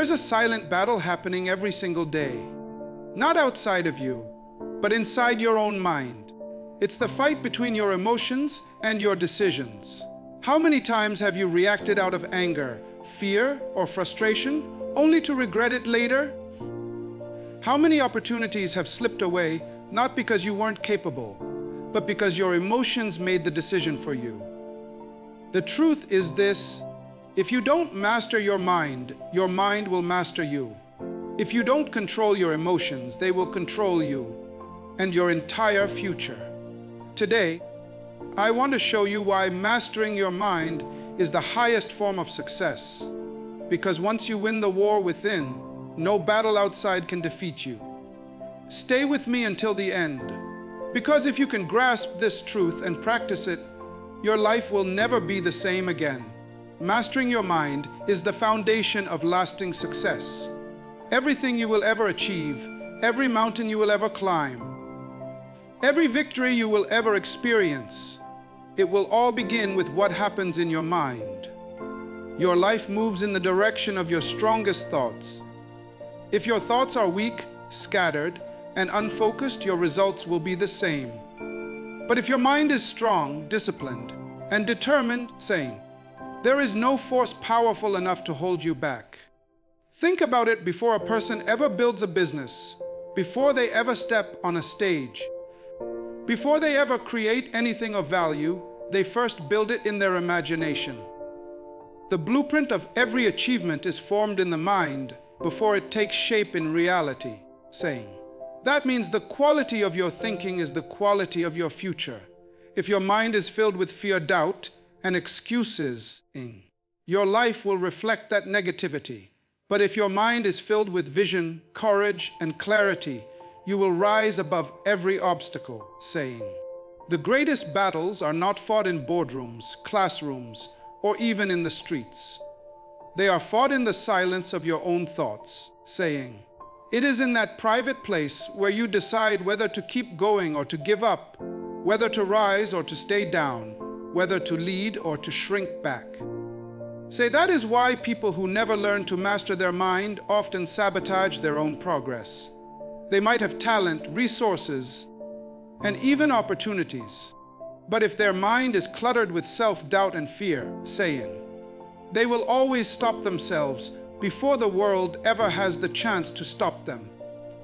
There's a silent battle happening every single day. Not outside of you, but inside your own mind. It's the fight between your emotions and your decisions. How many times have you reacted out of anger, fear, or frustration, only to regret it later? How many opportunities have slipped away, not because you weren't capable, but because your emotions made the decision for you? The truth is this: if you don't master your mind will master you. If you don't control your emotions, they will control you and your entire future. Today, I want to show you why mastering your mind is the highest form of success. Because once you win the war within, no battle outside can defeat you. Stay with me until the end, because if you can grasp this truth and practice it, your life will never be the same again. Mastering your mind is the foundation of lasting success. Everything you will ever achieve, every mountain you will ever climb, every victory you will ever experience, it will all begin with what happens in your mind. Your life moves in the direction of your strongest thoughts. If your thoughts are weak, scattered, and unfocused, your results will be the same. But if your mind is strong, disciplined, and determined, sane, there is no force powerful enough to hold you back. Think about it: before a person ever builds a business, before they ever step on a stage, before they ever create anything of value, they first build it in their imagination. The blueprint of every achievement is formed in the mind before it takes shape in reality, saying. That means the quality of your thinking is the quality of your future. If your mind is filled with fear, doubt, and excuses, your life will reflect that negativity. But if your mind is filled with vision, courage, and clarity, you will rise above every obstacle, saying. The greatest battles are not fought in boardrooms, classrooms, or even in the streets. They are fought in the silence of your own thoughts, saying. It is in that private place where you decide whether to keep going or to give up, whether to rise or to stay down, whether to lead or to shrink back. Say, that is why people who never learn to master their mind often sabotage their own progress. They might have talent, resources, and even opportunities. But if their mind is cluttered with self-doubt and fear, saying, they will always stop themselves before the world ever has the chance to stop them.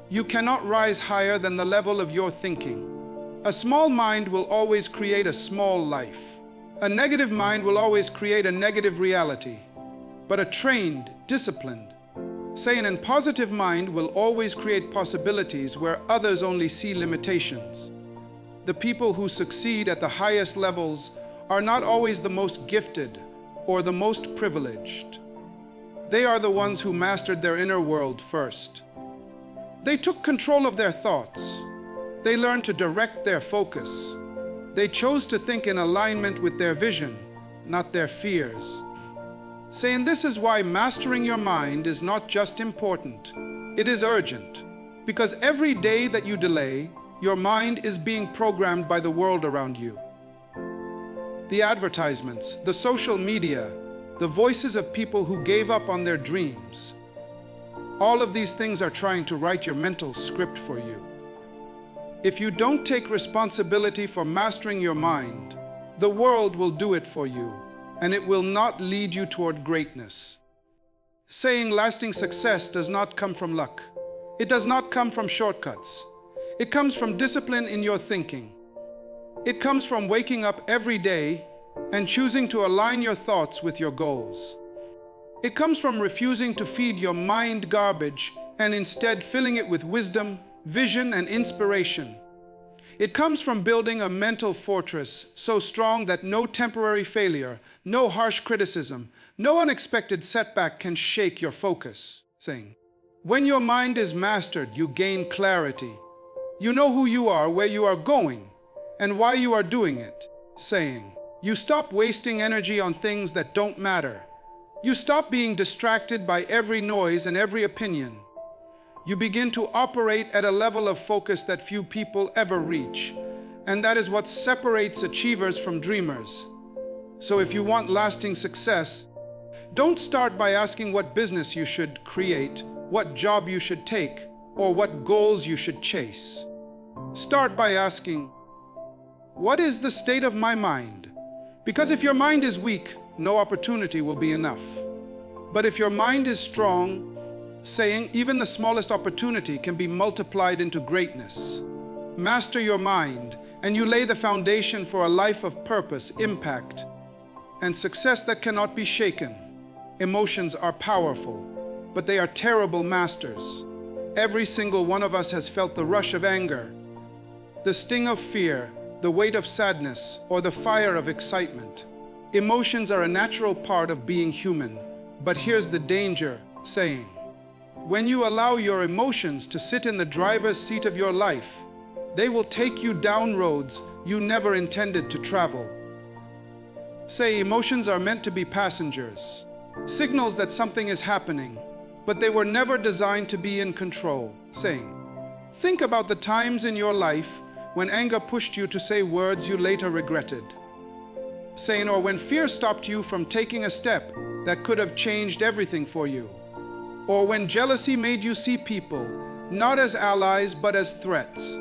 You cannot rise higher than the level of your thinking. A small mind will always create a small life. A negative mind will always create a negative reality. But a trained, disciplined, sane and positive mind will always create possibilities where others only see limitations. The people who succeed at the highest levels are not always the most gifted or the most privileged. They are the ones who mastered their inner world first. They took control of their thoughts. They learned to direct their focus. They chose to think in alignment with their vision, not their fears. Saying this is why mastering your mind is not just important, it is urgent. Because every day that you delay, your mind is being programmed by the world around you. The advertisements, the social media, the voices of people who gave up on their dreams. All of these things are trying to write your mental script for you. If you don't take responsibility for mastering your mind, the world will do it for you, and it will not lead you toward greatness. Saying lasting success does not come from luck. It does not come from shortcuts. It comes from discipline in your thinking. It comes from waking up every day and choosing to align your thoughts with your goals. It comes from refusing to feed your mind garbage and instead filling it with wisdom, vision, and inspiration. It comes from building a mental fortress so strong that no temporary failure, no harsh criticism, no unexpected setback can shake your focus. Saying, when your mind is mastered, you gain clarity. You know who you are, where you are going, and why you are doing it. Saying, you stop wasting energy on things that don't matter. You stop being distracted by every noise and every opinion. You begin to operate at a level of focus that few people ever reach, and that is what separates achievers from dreamers. So if you want lasting success, Don't start by asking what business you should create, what job you should take, or what goals you should chase. Start by asking, what is the state of my mind? Because if your mind is weak, no opportunity will be enough. But if your mind is strong, saying even the smallest opportunity can be multiplied into greatness. Master your mind, and you lay the foundation for a life of purpose, impact, and success that cannot be shaken. Emotions are powerful, but they are terrible masters. Every single one of us has felt the rush of anger, the sting of fear, the weight of sadness, or the fire of excitement. Emotions are a natural part of being human, but here's the danger, saying, when you allow your emotions to sit in the driver's seat of your life, they will take you down roads you never intended to travel. Say, emotions are meant to be passengers, signals that something is happening, but they were never designed to be in control. Saying, think about the times in your life when anger pushed you to say words you later regretted. Saying, or when fear stopped you from taking a step that could have changed everything for you. Or when jealousy made you see people not as allies but as threats.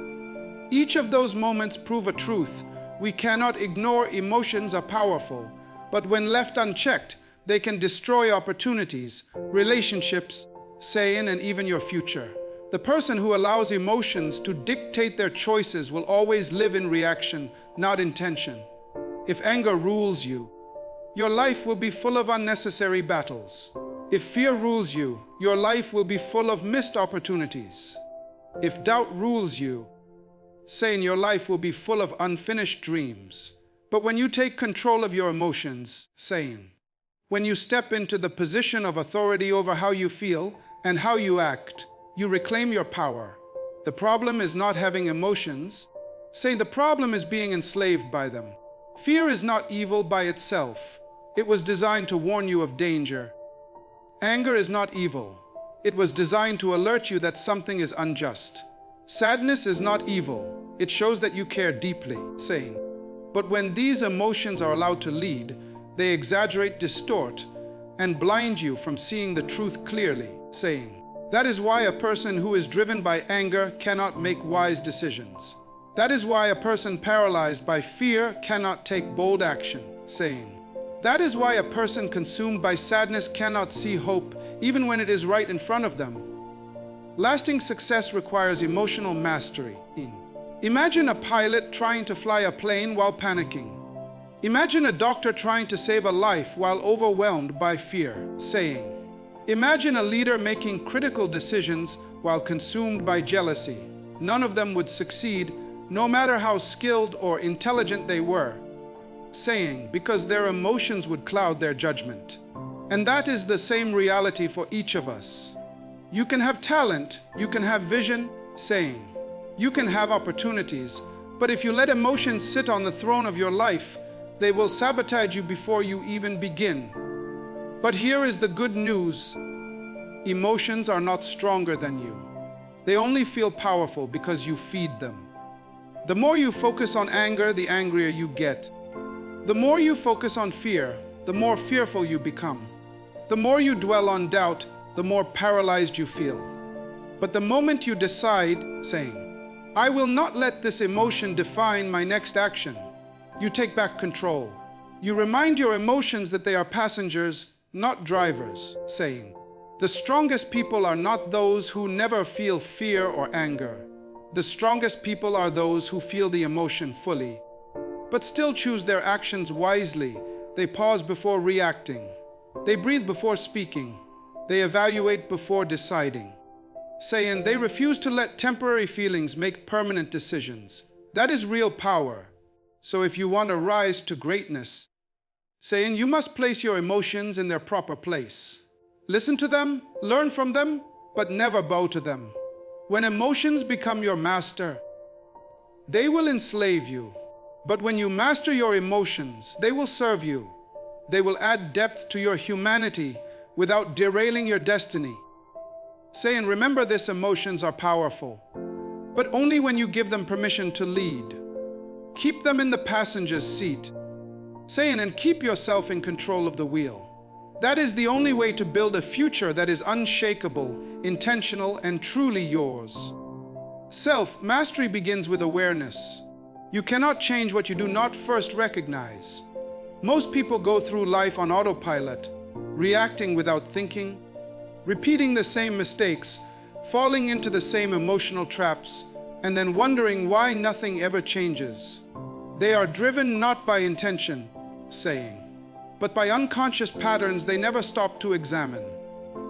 Each of those moments prove a truth. We cannot ignore. Emotions are powerful, but when left unchecked, they can destroy opportunities, relationships, saying, and even your future. The person who allows emotions to dictate their choices will always live in reaction, not intention. If anger rules you, your life will be full of unnecessary battles. If fear rules you, your life will be full of missed opportunities. If doubt rules you, saying your life will be full of unfinished dreams. But when you take control of your emotions, saying, when you step into the position of authority over how you feel and how you act, you reclaim your power. The problem is not having emotions. Saying the problem is being enslaved by them. Fear is not evil by itself. It was designed to warn you of danger. Anger is not evil. It was designed to alert you that something is unjust. Sadness is not evil. It shows that you care deeply, saying, but when these emotions are allowed to lead, they exaggerate, distort, and blind you from seeing the truth clearly, saying, that is why a person who is driven by anger cannot make wise decisions. That is why a person paralyzed by fear cannot take bold action, saying, that is why a person consumed by sadness cannot see hope, even when it is right in front of them. Lasting success requires emotional mastery. Imagine a pilot trying to fly a plane while panicking. Imagine a doctor trying to save a life while overwhelmed by fear, saying, imagine a leader making critical decisions while consumed by jealousy. None of them would succeed, no matter how skilled or intelligent they were, saying, because their emotions would cloud their judgment. And that is the same reality for each of us. You can have talent, you can have vision, saying, you can have opportunities, but if you let emotions sit on the throne of your life, they will sabotage you before you even begin. But here is the good news. Emotions are not stronger than you. They only feel powerful because you feed them. The more you focus on anger, the angrier you get. The more you focus on fear, the more fearful you become. The more you dwell on doubt, the more paralyzed you feel. But the moment you decide, saying, I will not let this emotion define my next action, you take back control. You remind your emotions that they are passengers, not drivers, saying, the strongest people are not those who never feel fear or anger. The strongest people are those who feel the emotion fully, but still choose their actions wisely. They pause before reacting. They breathe before speaking. They evaluate before deciding. Saying they refuse to let temporary feelings make permanent decisions. That is real power. So if you want to rise to greatness, saying you must place your emotions in their proper place. Listen to them, learn from them, but never bow to them. When emotions become your master, they will enslave you. But when you master your emotions, they will serve you. They will add depth to your humanity without derailing your destiny. Saying, remember this, emotions are powerful, but only when you give them permission to lead. Keep them in the passenger's seat. Saying, and keep yourself in control of the wheel. That is the only way to build a future that is unshakable, intentional, and truly yours. Self-mastery begins with awareness. You cannot change what you do not first recognize. Most people go through life on autopilot, reacting without thinking, repeating the same mistakes, falling into the same emotional traps, and then wondering why nothing ever changes. They are driven not by intention, saying, but by unconscious patterns they never stop to examine.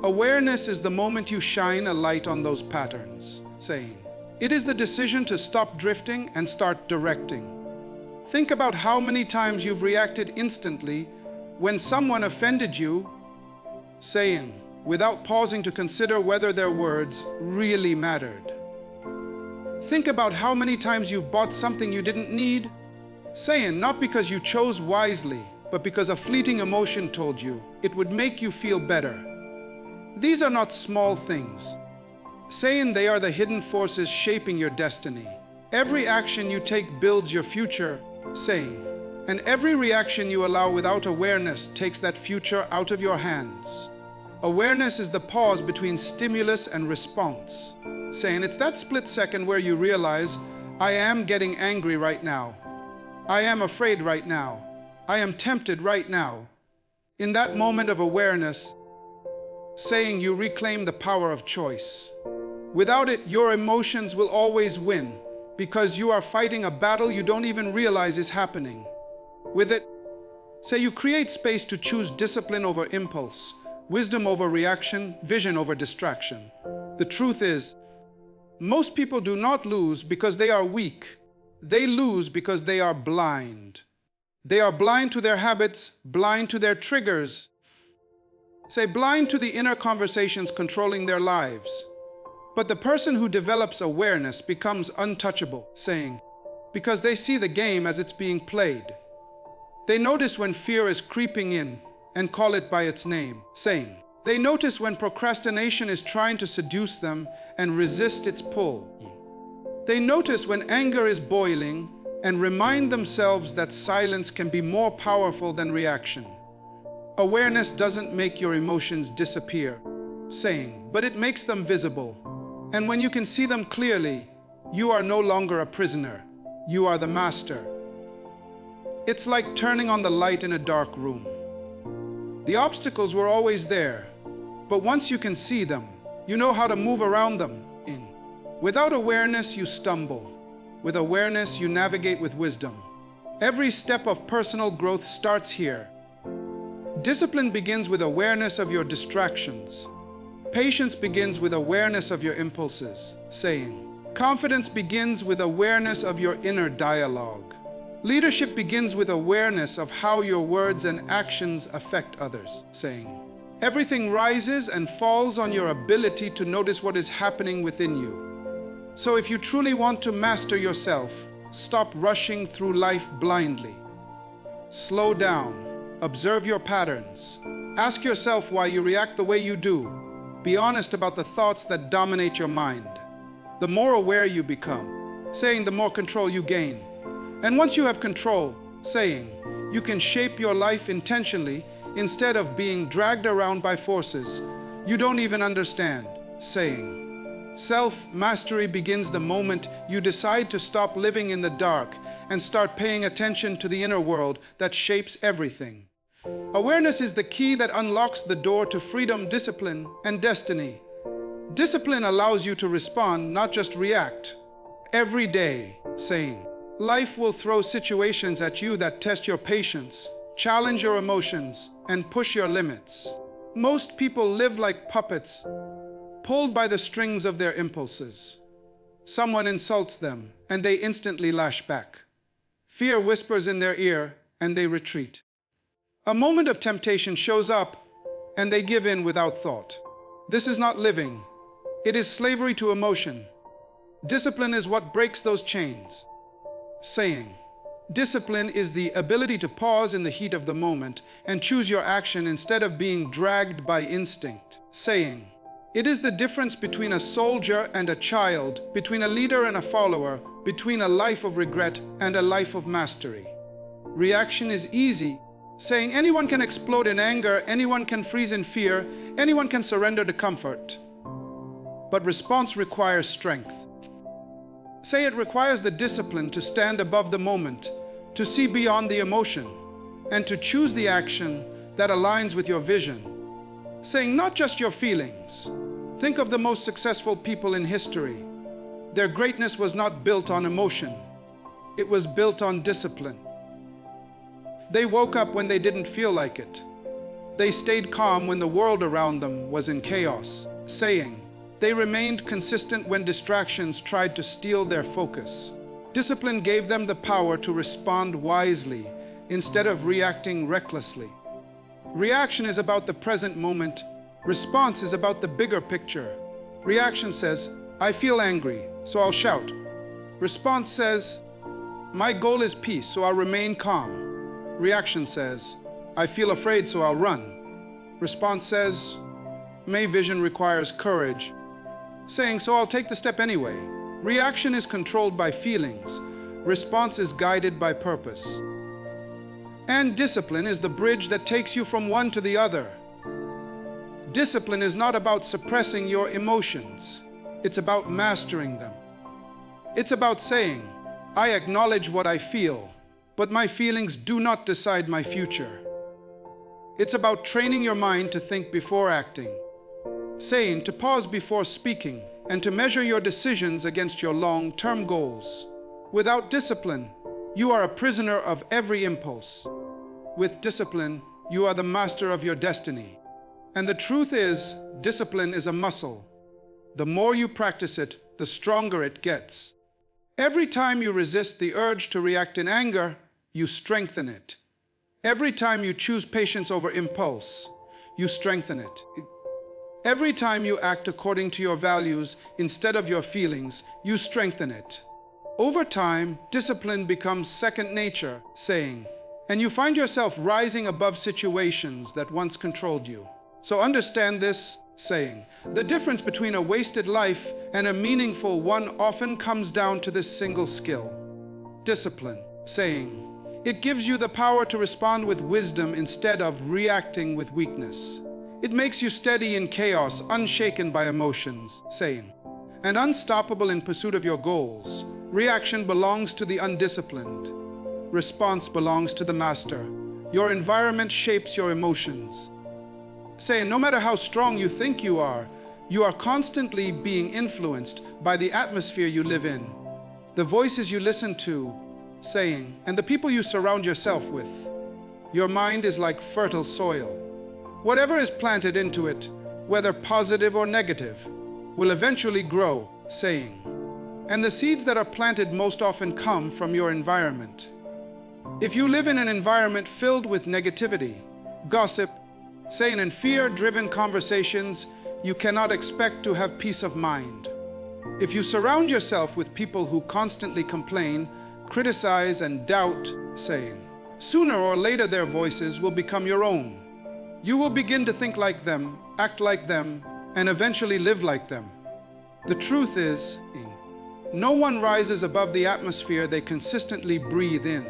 Awareness is the moment you shine a light on those patterns, saying, it is the decision to stop drifting and start directing. Think about how many times you've reacted instantly when someone offended you, saying, without pausing to consider whether their words really mattered. Think about how many times you've bought something you didn't need, saying, not because you chose wisely, but because a fleeting emotion told you it would make you feel better. These are not small things, saying they are the hidden forces shaping your destiny. Every action you take builds your future, saying, and every reaction you allow without awareness takes that future out of your hands. Awareness is the pause between stimulus and response, saying it's that split second where you realize, I am getting angry right now. I am afraid right now. I am tempted right now. In that moment of awareness, saying you reclaim the power of choice. Without it, your emotions will always win because you are fighting a battle you don't even realize is happening. With it, say you create space to choose discipline over impulse, wisdom over reaction, vision over distraction. The truth is, most people do not lose because they are weak. They lose because they are blind. They are blind to their habits, blind to their triggers. Say blind to the inner conversations controlling their lives. But the person who develops awareness becomes untouchable, saying, because they see the game as it's being played. They notice when fear is creeping in and call it by its name, saying, they notice when procrastination is trying to seduce them and resist its pull. They notice when anger is boiling and remind themselves that silence can be more powerful than reaction. Awareness doesn't make your emotions disappear, saying, but it makes them visible. And when you can see them clearly, you are no longer a prisoner. You are the master. It's like turning on the light in a dark room. The obstacles were always there, but once you can see them, you know how to move around them. Without awareness, you stumble. With awareness, you navigate with wisdom. Every step of personal growth starts here. Discipline begins with awareness of your distractions. Patience begins with awareness of your impulses, saying, confidence begins with awareness of your inner dialogue. Leadership begins with awareness of how your words and actions affect others, saying, everything rises and falls on your ability to notice what is happening within you. So if you truly want to master yourself, stop rushing through life blindly. Slow down, observe your patterns. Ask yourself why you react the way you do. Be honest about the thoughts that dominate your mind. The more aware you become, saying the more control you gain. And once you have control, saying, you can shape your life intentionally instead of being dragged around by forces you don't even understand, saying, self-mastery begins the moment you decide to stop living in the dark and start paying attention to the inner world that shapes everything. Awareness is the key that unlocks the door to freedom, discipline, and destiny. Discipline allows you to respond, not just react. Every day, saying, life will throw situations at you that test your patience, challenge your emotions, and push your limits. Most people live like puppets, pulled by the strings of their impulses. Someone insults them, and they instantly lash back. Fear whispers in their ear, and they retreat. A moment of temptation shows up, and they give in without thought. This is not living. It is slavery to emotion. Discipline is what breaks those chains. Saying, discipline is the ability to pause in the heat of the moment and choose your action instead of being dragged by instinct. Saying, it is the difference between a soldier and a child, between a leader and a follower, between a life of regret and a life of mastery. Reaction is easy, saying anyone can explode in anger, anyone can freeze in fear, anyone can surrender to comfort. But response requires strength. Say it requires the discipline to stand above the moment, to see beyond the emotion, and to choose the action that aligns with your vision. Saying not just your feelings. Think of the most successful people in history. Their greatness was not built on emotion. It was built on discipline. They woke up when they didn't feel like it. They stayed calm when the world around them was in chaos. Saying, they remained consistent when distractions tried to steal their focus. Discipline gave them the power to respond wisely instead of reacting recklessly. Reaction is about the present moment. Response is about the bigger picture. Reaction says, I feel angry, so I'll shout. Response says, my goal is peace, so I'll remain calm. Reaction says, I feel afraid, so I'll run. Response says, my vision requires courage. Saying, so I'll take the step anyway. Reaction is controlled by feelings. Response is guided by purpose. And discipline is the bridge that takes you from one to the other. Discipline is not about suppressing your emotions. It's about mastering them. It's about saying, I acknowledge what I feel, but my feelings do not decide my future. It's about training your mind to think before acting, saying to pause before speaking, and to measure your decisions against your long-term goals. Without discipline, you are a prisoner of every impulse. With discipline, you are the master of your destiny. And the truth is, discipline is a muscle. The more you practice it, the stronger it gets. Every time you resist the urge to react in anger, you strengthen it. Every time you choose patience over impulse, you strengthen it. Every time you act according to your values instead of your feelings, you strengthen it. Over time, discipline becomes second nature, saying, and you find yourself rising above situations that once controlled you. So understand this, saying, the difference between a wasted life and a meaningful one often comes down to this single skill. Discipline, saying, it gives you the power to respond with wisdom instead of reacting with weakness. It makes you steady in chaos, unshaken by emotions, saying, and unstoppable in pursuit of your goals. Reaction belongs to the undisciplined. Response belongs to the master. Your environment shapes your emotions. Saying, no matter how strong you think you are constantly being influenced by the atmosphere you live in, the voices you listen to, saying, and the people you surround yourself with. Your mind is like fertile soil. Whatever is planted into it, whether positive or negative, will eventually grow, saying. And the seeds that are planted most often come from your environment. If you live in an environment filled with negativity, gossip, saying and fear-driven conversations, you cannot expect to have peace of mind. If you surround yourself with people who constantly complain, criticize, and doubt, saying, sooner or later their voices will become your own. You will begin to think like them, act like them, and eventually live like them. The truth is, no one rises above the atmosphere they consistently breathe in.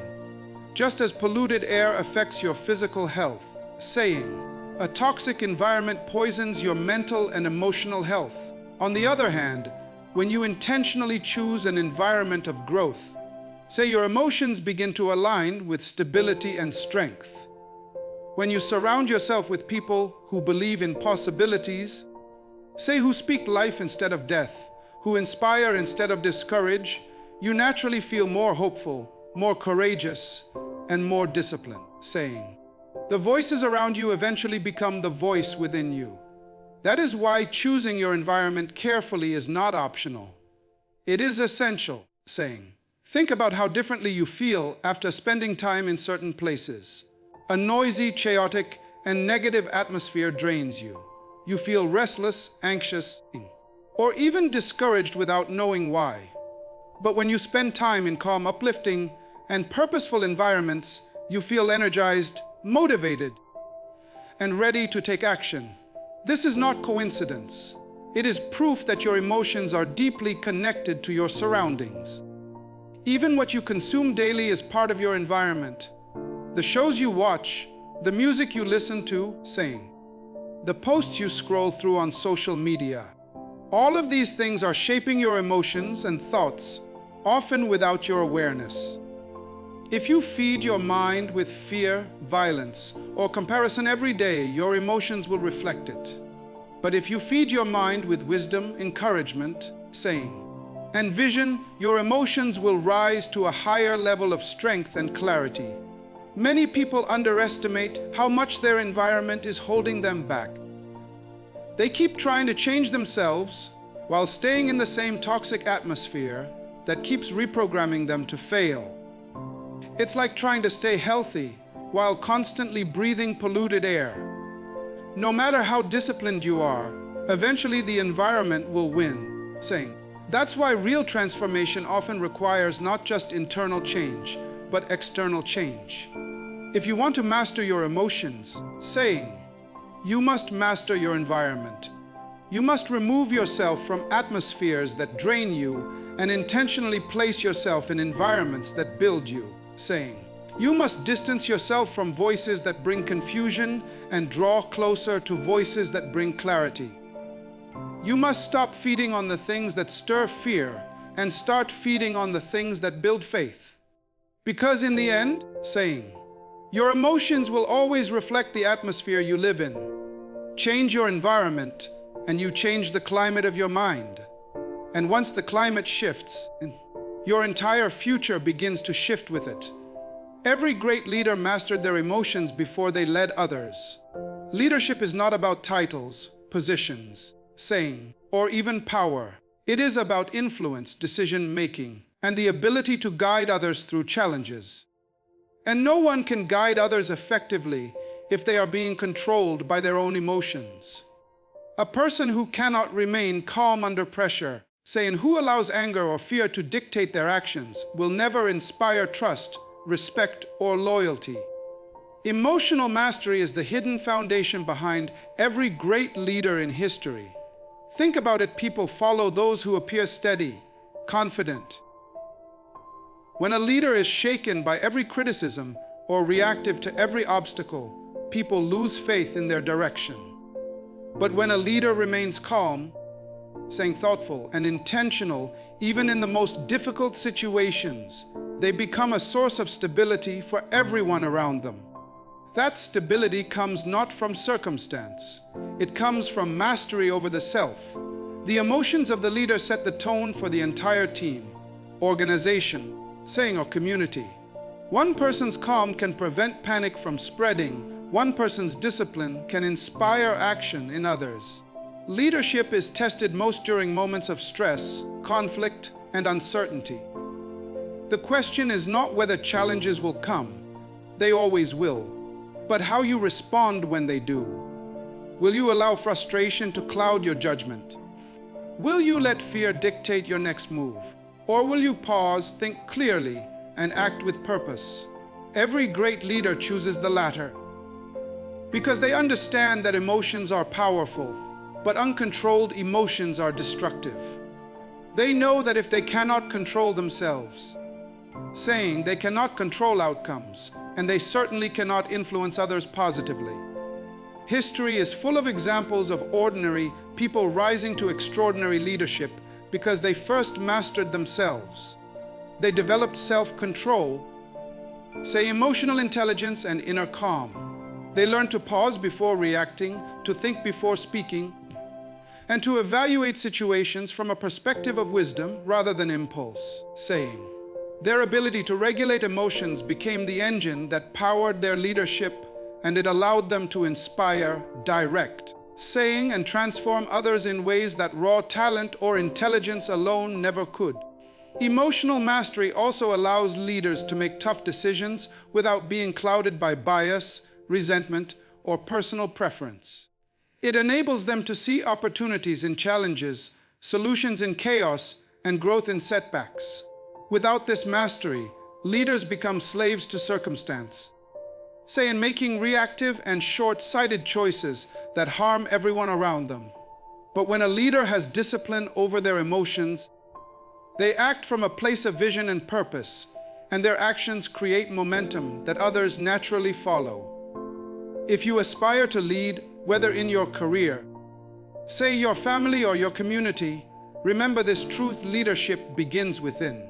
Just as polluted air affects your physical health, saying, a toxic environment poisons your mental and emotional health. On the other hand, when you intentionally choose an environment of growth, say your emotions begin to align with stability and strength. When you surround yourself with people who believe in possibilities, say who speak life instead of death, who inspire instead of discourage, you naturally feel more hopeful, more courageous, and more disciplined, saying, the voices around you eventually become the voice within you. That is why choosing your environment carefully is not optional. It is essential, saying, think about how differently you feel after spending time in certain places. A noisy, chaotic, and negative atmosphere drains you. You feel restless, anxious, or even discouraged without knowing why. But when you spend time in calm, uplifting, and purposeful environments, you feel energized, motivated, and ready to take action. This is not coincidence. It is proof that your emotions are deeply connected to your surroundings. Even what you consume daily is part of your environment. The shows you watch, The music you listen to, saying. The posts you scroll through on social media. All of these things are shaping your emotions and thoughts, often without your awareness. If you feed your mind with fear, violence, or comparison every day, your emotions will reflect it. But if you feed your mind with wisdom, encouragement, saying, and vision, your emotions will rise to a higher level of strength and clarity. Many people underestimate how much their environment is holding them back. They keep trying to change themselves while staying in the same toxic atmosphere that keeps reprogramming them to fail. It's like trying to stay healthy while constantly breathing polluted air. No matter how disciplined you are, eventually the environment will win, saying. That's why real transformation often requires not just internal change, but external change. If you want to master your emotions, saying, you must master your environment. You must remove yourself from atmospheres that drain you and intentionally place yourself in environments that build you, saying, you must distance yourself from voices that bring confusion and draw closer to voices that bring clarity. You must stop feeding on the things that stir fear and start feeding on the things that build faith. Because in the end, saying, your emotions will always reflect the atmosphere you live in. Change your environment, and you change the climate of your mind. And once the climate shifts, your entire future begins to shift with it. Every great leader mastered their emotions before they led others. Leadership is not about titles, positions, saying, or even power. It is about influence, decision-making, and the ability to guide others through challenges. And no one can guide others effectively if they are being controlled by their own emotions. A person who cannot remain calm under pressure, saying who allows anger or fear to dictate their actions, will never inspire trust, respect, or loyalty. Emotional mastery is the hidden foundation behind every great leader in history. Think about it, people follow those who appear steady, confident. When a leader is shaken by every criticism or reactive to every obstacle, people lose faith in their direction. But when a leader remains calm, saying thoughtful and intentional, even in the most difficult situations, they become a source of stability for everyone around them. That stability comes not from circumstance. It comes from mastery over the self. The emotions of the leader set the tone for the entire team, organization, saying or community. One person's calm can prevent panic from spreading. One person's discipline can inspire action in others. Leadership is tested most during moments of stress, conflict, and uncertainty. The question is not whether challenges will come. They always will. But how you respond when they do. Will you allow frustration to cloud your judgment? Will you let fear dictate your next move? Or will you pause, think clearly, and act with purpose? Every great leader chooses the latter. Because they understand that emotions are powerful, but uncontrolled emotions are destructive. They know that if they cannot control themselves, saying they cannot control outcomes, and they certainly cannot influence others positively. History is full of examples of ordinary people rising to extraordinary leadership because they first mastered themselves. They developed self-control, say emotional intelligence and inner calm. They learned to pause before reacting, to think before speaking, and to evaluate situations from a perspective of wisdom rather than impulse, saying. Their ability to regulate emotions became the engine that powered their leadership, and it allowed them to inspire, direct, saying, and transform others in ways that raw talent or intelligence alone never could. Emotional mastery also allows leaders to make tough decisions without being clouded by bias, resentment, or personal preference. It enables them to see opportunities in challenges, solutions in chaos, and growth in setbacks. Without this mastery, leaders become slaves to circumstance, say in making reactive and short-sighted choices that harm everyone around them. But when a leader has discipline over their emotions, they act from a place of vision and purpose, and their actions create momentum that others naturally follow. If you aspire to lead, whether in your career, say your family or your community, remember this truth: leadership begins within.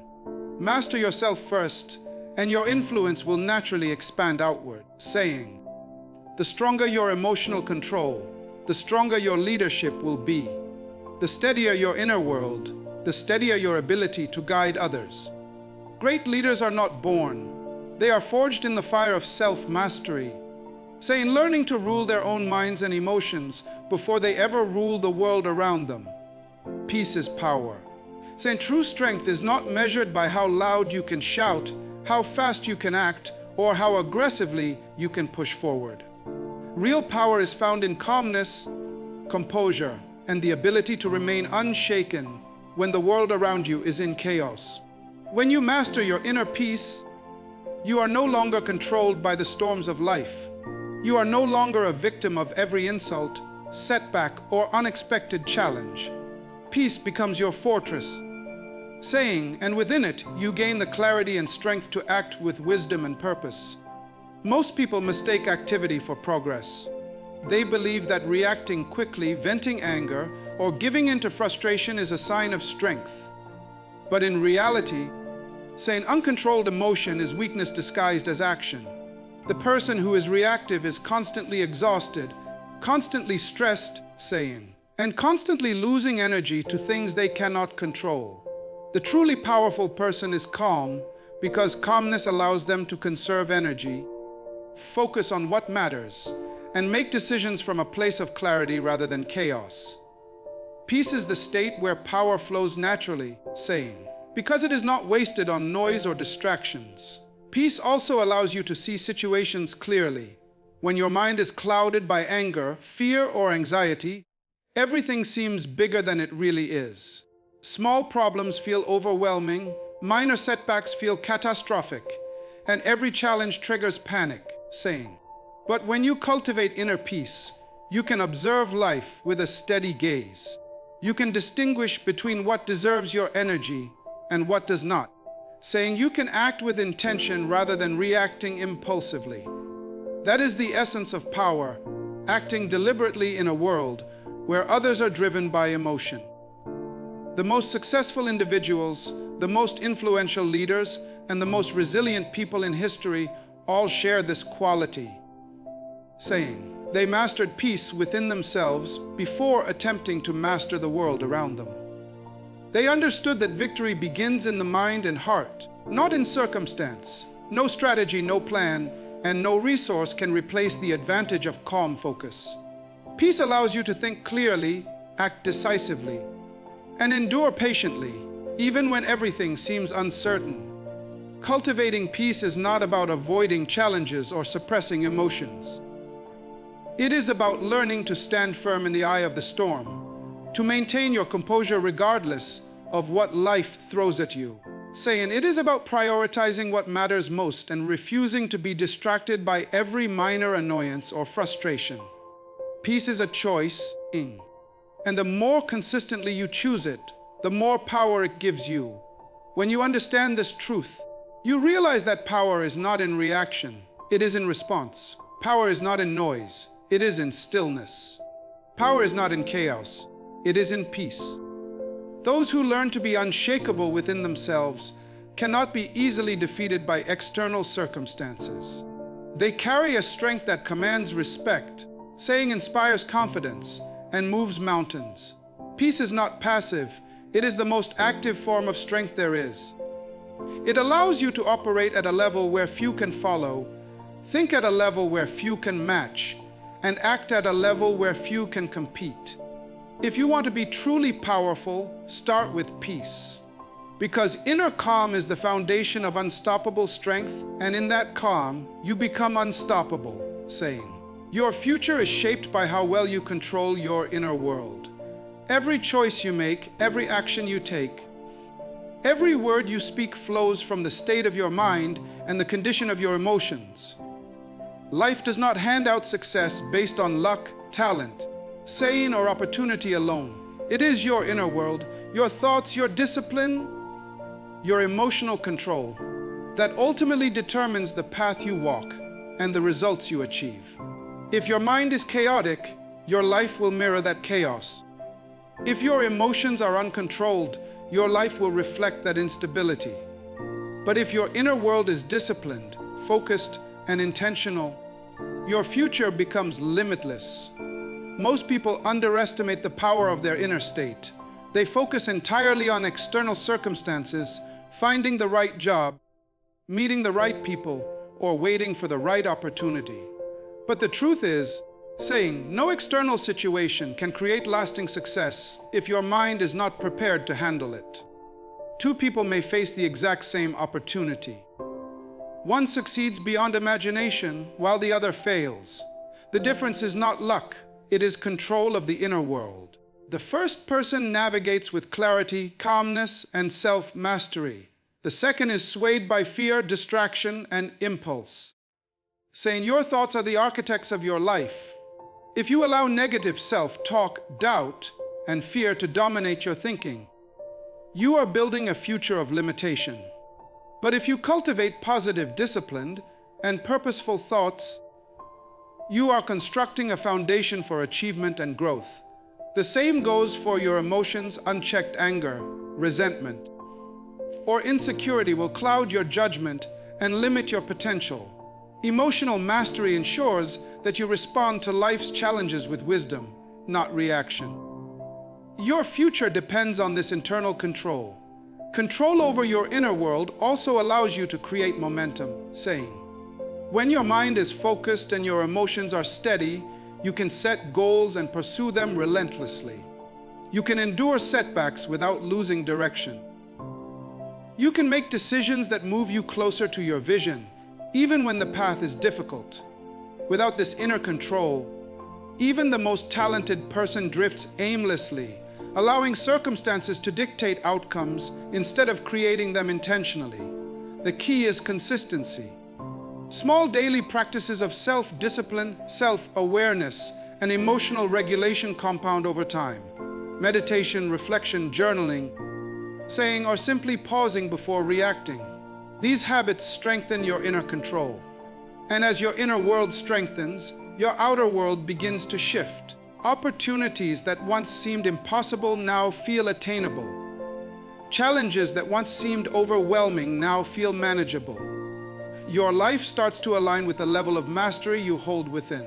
Master yourself first, and your influence will naturally expand outward. Saying, the stronger your emotional control, the stronger your leadership will be. The steadier your inner world, the steadier your ability to guide others. Great leaders are not born. They are forged in the fire of self-mastery. Saying, learning to rule their own minds and emotions before they ever rule the world around them. Peace is power. Saying, true strength is not measured by how loud you can shout, how fast you can act, or how aggressively you can push forward. Real power is found in calmness, composure, and the ability to remain unshaken when the world around you is in chaos. When you master your inner peace, you are no longer controlled by the storms of life. You are no longer a victim of every insult, setback, or unexpected challenge. Peace becomes your fortress. Saying, and within it, you gain the clarity and strength to act with wisdom and purpose. Most people mistake activity for progress. They believe that reacting quickly, venting anger, or giving in to frustration is a sign of strength. But in reality, saying uncontrolled emotion is weakness disguised as action. The person who is reactive is constantly exhausted, constantly stressed, saying, and constantly losing energy to things they cannot control. The truly powerful person is calm because calmness allows them to conserve energy, focus on what matters, and make decisions from a place of clarity rather than chaos. Peace is the state where power flows naturally, saying, because it is not wasted on noise or distractions. Peace also allows you to see situations clearly. When your mind is clouded by anger, fear, or anxiety, everything seems bigger than it really is. Small problems feel overwhelming, minor setbacks feel catastrophic, and every challenge triggers panic, saying, but when you cultivate inner peace, you can observe life with a steady gaze. You can distinguish between what deserves your energy and what does not. Saying, you can act with intention rather than reacting impulsively. That is the essence of power, acting deliberately in a world where others are driven by emotion. The most successful individuals, the most influential leaders, and the most resilient people in history all share this quality. Saying, they mastered peace within themselves before attempting to master the world around them. They understood that victory begins in the mind and heart, not in circumstance. No strategy, no plan, and no resource can replace the advantage of calm focus. Peace allows you to think clearly, act decisively, and endure patiently, even when everything seems uncertain. Cultivating peace is not about avoiding challenges or suppressing emotions. It is about learning to stand firm in the eye of the storm, to maintain your composure regardless of what life throws at you. Saying, it is about prioritizing what matters most and refusing to be distracted by every minor annoyance or frustration. Peace is a choice, and the more consistently you choose it, the more power it gives you. When you understand this truth, you realize that power is not in reaction, it is in response. Power is not in noise, it is in stillness. Power is not in chaos, it is in peace. Those who learn to be unshakable within themselves cannot be easily defeated by external circumstances. They carry a strength that commands respect, saying inspires confidence, and moves mountains. Peace is not passive, it is the most active form of strength there is. It allows you to operate at a level where few can follow, think at a level where few can match, and act at a level where few can compete. If you want to be truly powerful, start with peace. Because inner calm is the foundation of unstoppable strength, and in that calm, you become unstoppable, saying, your future is shaped by how well you control your inner world. Every choice you make, every action you take, every word you speak flows from the state of your mind and the condition of your emotions. Life does not hand out success based on luck, talent, saying, or opportunity alone. It is your inner world, your thoughts, your discipline, your emotional control that ultimately determines the path you walk and the results you achieve. If your mind is chaotic, your life will mirror that chaos. If your emotions are uncontrolled, your life will reflect that instability. But if your inner world is disciplined, focused, and intentional, your future becomes limitless. Most people underestimate the power of their inner state. They focus entirely on external circumstances, finding the right job, meeting the right people, or waiting for the right opportunity. But the truth is, saying no external situation can create lasting success if your mind is not prepared to handle it. Two people may face the exact same opportunity. One succeeds beyond imagination while the other fails. The difference is not luck, it is control of the inner world. The first person navigates with clarity, calmness, and self-mastery. The second is swayed by fear, distraction, and impulse. Saying your thoughts are the architects of your life. If you allow negative self-talk, doubt, and fear to dominate your thinking, you are building a future of limitation. But if you cultivate positive, disciplined, and purposeful thoughts, you are constructing a foundation for achievement and growth. The same goes for your emotions. Unchecked anger, resentment, or insecurity will cloud your judgment and limit your potential. Emotional mastery ensures that you respond to life's challenges with wisdom, not reaction. Your future depends on this internal control. Control over your inner world also allows you to create momentum, saying, when your mind is focused and your emotions are steady, you can set goals and pursue them relentlessly. You can endure setbacks without losing direction. You can make decisions that move you closer to your vision, even when the path is difficult. Without this inner control, even the most talented person drifts aimlessly, allowing circumstances to dictate outcomes instead of creating them intentionally. The key is consistency. Small daily practices of self-discipline, self-awareness, and emotional regulation compound over time. Meditation, reflection, journaling, saying or simply pausing before reacting. These habits strengthen your inner control. And as your inner world strengthens, your outer world begins to shift. Opportunities that once seemed impossible now feel attainable. Challenges that once seemed overwhelming now feel manageable. Your life starts to align with the level of mastery you hold within.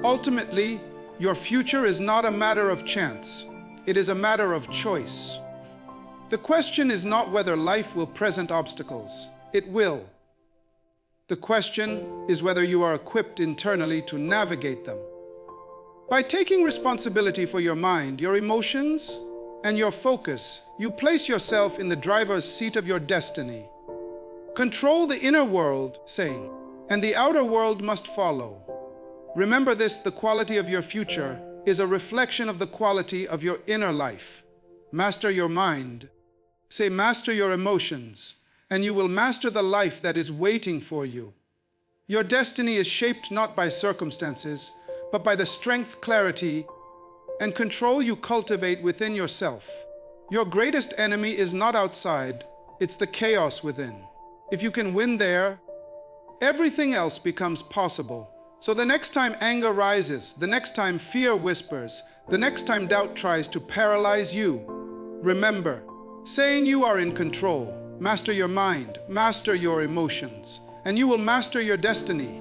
Ultimately, your future is not a matter of chance. It is a matter of choice. The question is not whether life will present obstacles. It will. The question is whether you are equipped internally to navigate them. By taking responsibility for your mind, your emotions, and your focus, you place yourself in the driver's seat of your destiny. Control the inner world, saying, and the outer world must follow. Remember this, the quality of your future is a reflection of the quality of your inner life. Master your mind. Say, master your emotions, and you will master the life that is waiting for you. Your destiny is shaped not by circumstances, but by the strength, clarity, and control you cultivate within yourself. Your greatest enemy is not outside, it's the chaos within. If you can win there, everything else becomes possible. So the next time anger rises, the next time fear whispers, the next time doubt tries to paralyze you, remember, saying you are in control. Master your mind, master your emotions, and you will master your destiny.